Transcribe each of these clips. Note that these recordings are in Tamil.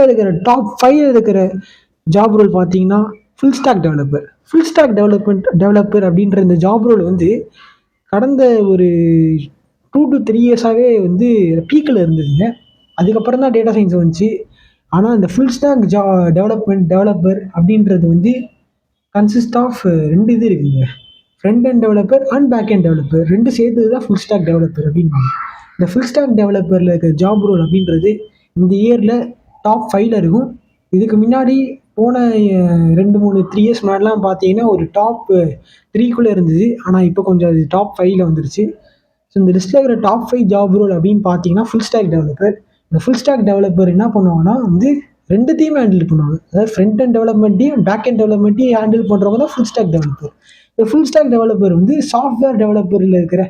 இருக்கிற டாப் 5 இருக்கிற ஜாப் ரோல் பார்த்தீங்கன்னா full stack developer. Full stack developer அப்படின்ற இந்த ஜாப் ரோல் வந்து கடந்த ஒரு 2 to 3 இயர்ஸாகவே வந்து பீக்கில் இருந்ததுங்க. அதுக்கப்புறம் தான் டேட்டா சயின்ஸ் வந்துச்சு. ஆனால் இந்த ஃபுல் ஸ்டாக் டெவலப்பர் அப்படின்றது வந்து கன்சிஸ்ட் ஆஃப் 2 இது இருக்குங்க. Front end developer and back end developer 2 சேர்த்தது தான் ஃபுல் ஸ்டாக் டெவலப்பர் அப்படின்வாங்க. இந்த ஃபுல் ஸ்டாக் டெவலப்பரில் இருக்கிற ஜாப் ரோல் அப்படின்றது இந்த இயரில் டாப் 5ல் இருக்கும். இதுக்கு முன்னாடி போன 2, 3, 3 இயர்ஸ் முன்னாடிலாம் பார்த்தீங்கன்னா ஒரு டாப் 3க்குள்ளே இருந்தது. ஆனால் இப்போ கொஞ்சம் அது டாப் 5ல் வந்துருச்சு. ஸோ இந்த லிஸ்ட்டில் இருக்கிற டாப் 5 ஜாப் ரோல் அப்படின்னு பார்த்தீங்கன்னா ஃபுல் ஸ்டாக் டெவலப்பர். இந்த ஃபுல் ஸ்டாக் டெவலப்பர் என்ன பண்ணுவாங்கன்னா வந்து 2த்தையுமே ஹேண்டில் பண்ணுவாங்க. அதாவது ஃப்ரண்ட் அண்ட் டெவலப்மெண்ட்டையும் பேக் அண்ட் டெவலப்மெண்ட்டையும் ஹேண்டில் பண்ணுறவங்க தான் ஃபுல் ஸ்டாக் டெவலப்பர். இந்த ஃபுல் ஸ்டாக் டெவலப்பர் வந்து சாஃப்ட்வேர் டெவலப்பரில் இருக்கிற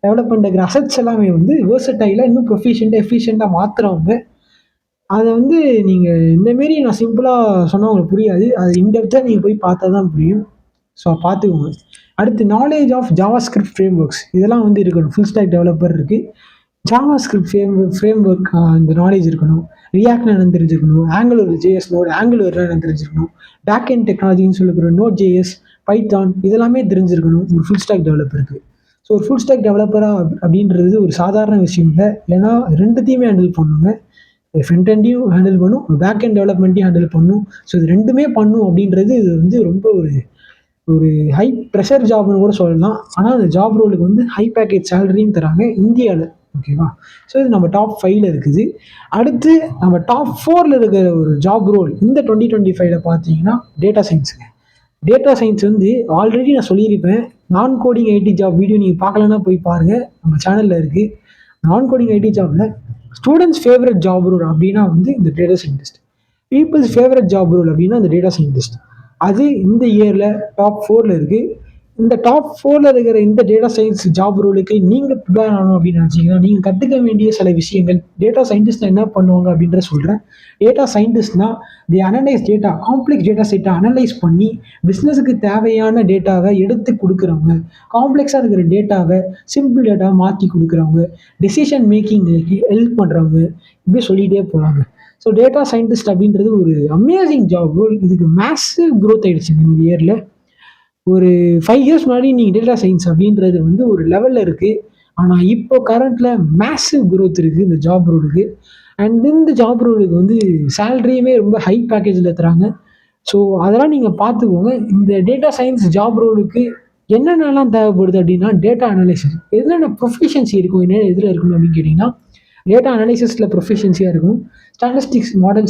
டெவலப்மெண்ட் இருக்கிற அசட்ஸ் எல்லாமே வந்து வேர்சடைலாக இன்னும் ப்ரொஃபிஷியண்ட்டாக எஃபிஷியண்ட்டாக மாற்றுறவங்க. அதை வந்து நீங்கள் இந்தமாரி நான் சிம்பிளாக சொன்னால் உங்களுக்கு புரியாது. அது இன்டெப்த்தாக நீங்கள் போய் பார்த்தா தான் புரியும். ஸோ பார்த்துக்கோங்க. அடுத்து knowledge of JavaScript frameworks இதெல்லாம் வந்து இருக்கணும். ஃபுல் ஸ்டாக் டெவலப்பர் இருக்குது. ஜாவா ஸ்கிரிப்ட் ஃப்ரேம் ஒர்க் இந்த நாலேஜ் இருக்கணும். ரியாக்ட் என்னன்னு தெரிஞ்சுக்கணும். ஆங்குலர் ஜேஎஸ் நோட் ஆங்குலர் என்னன்னு தெரிஞ்சுக்கணும். பேக் அண்ட் டெக்னாலஜின்னு சொல்லிக்கிற நோட் ஜேஎஸ் பைத்தான் இதெல்லாமே தெரிஞ்சிருக்கணும் ஒரு ஃபுல் ஸ்டாக் டெவலப்பருக்கு. ஸோ ஒரு ஃபுல் ஸ்டாக் டெவலப்பராக அப்படின்றது ஒரு சாதாரண விஷயம் இல்லை. ஏன்னா 2த்தையுமே ஹேண்டில் பண்ணுங்க. ஃப்ரண்ட் எண்டையும் ஹேண்டில் பண்ணும், பேக் அண்ட் டெவலப்மெண்ட்டையும் ஹேண்டில் பண்ணும். ஸோ இது 2மே பண்ணும் அப்படின்றது இது வந்து ரொம்ப ஒரு ஹை ப்ரெஷர் ஜாப்னு கூட சொல்லலாம். ஆனால் அந்த ஜாப் ரோலுக்கு வந்து ஹை பேக்கேஜ் சேலரியும் தராங்க இந்தியாவில். ஓகேவா? ஸோ இது நம்ம டாப் 5ல் இருக்குது. அடுத்து நம்ம டாப் 4ல் இருக்கிற ஒரு ஜாப் ரோல் இந்த 2025ல் பார்த்தீங்கன்னா டேட்டா சயின்ஸுங்க. டேட்டா சயின்ஸ் வந்து ஆல்ரெடி நான் சொல்லியிருப்பேன். நான் கோடிங் ஐடி ஜாப் வீடியோ நீங்கள் பார்க்கலன்னா போய் பாருங்கள், நம்ம சேனலில் இருக்குது. நான் கோடிங் ஐடி ஜாபில் ஸ்டூடெண்ட்ஸ் ஃபேவரட் ஜாப் ரோல் அப்படின்னா வந்து இந்த data scientist. Peoples favourite job role அப்படின்னா இந்த டேட்டா சயின்டிஸ்ட். அது இந்த இயரில் டாப் 4ல் இருக்குது. இந்த டாப் 4ல் இருக்கிற இந்த டேட்டா சயின்ஸ் ஜாப் ரோலுக்கு நீங்கள் ப்ரிப்பேர் ஆகணும் அப்படின்னு நினச்சிங்கன்னா நீங்கள் கற்றுக்க வேண்டிய சில விஷயங்கள். டேட்டா சயின்டிஸ்ட் என்ன பண்ணுவாங்க அப்படின்ற சொல்கிறேன். டேட்டா சயின்டிஸ்ட்னா தி அனலைஸ் டேட்டா, காம்ப்ளெக்ஸ் டேட்டா செட்டை அனலைஸ் பண்ணி பிஸ்னஸுக்கு தேவையான டேட்டாவை எடுத்து கொடுக்குறவங்க, காம்ப்ளெக்ஸாக இருக்கிற டேட்டாவை சிம்பிள் டேட்டாவை மாற்றி கொடுக்குறவங்க, டெசிஷன் மேக்கிங்கு ஹெல்ப் பண்ணுறவங்க, இப்படி சொல்லிகிட்டே போகிறாங்க. ஸோ டேட்டா சயின்டிஸ்ட் அப்படின்றது ஒரு அமேசிங் ஜாப் ரோல். இதுக்கு மேசிவ் க்ரோத் ஆகிடுச்சுங்க இந்த இயரில். ஒரு 5 இயர்ஸ் முன்னாடி நீங்கள் டேட்டா சயின்ஸ் அப்படின்றது வந்து ஒரு லெவலில் இருக்குது. ஆனால் இப்போ கரண்ட்டில் மேசிவ் க்ரோத் இருக்குது இந்த ஜாப் ரோலுக்கு. அண்ட் இந்த ஜாப் ரோலுக்கு வந்து சேலரியுமே ரொம்ப ஹை பேக்கேஜில் தராங்க. ஸோ அதெல்லாம் நீங்கள் பார்த்துக்கோங்க. இந்த டேட்டா சயின்ஸ் ஜாப் ரோலுக்கு என்னென்னலாம் தேவைப்படுது அப்படின்னா டேட்டா அனலைசிஸ் என்னென்ன ப்ரொஃபிஷியன்சி இருக்கும், என்ன இதில் இருக்கணும் அப்படின்னு கேட்டிங்கன்னா டேட்டா அனலைசிஸில் ப்ரொஃபிஷியன்சியாக இருக்கும். Statistics modern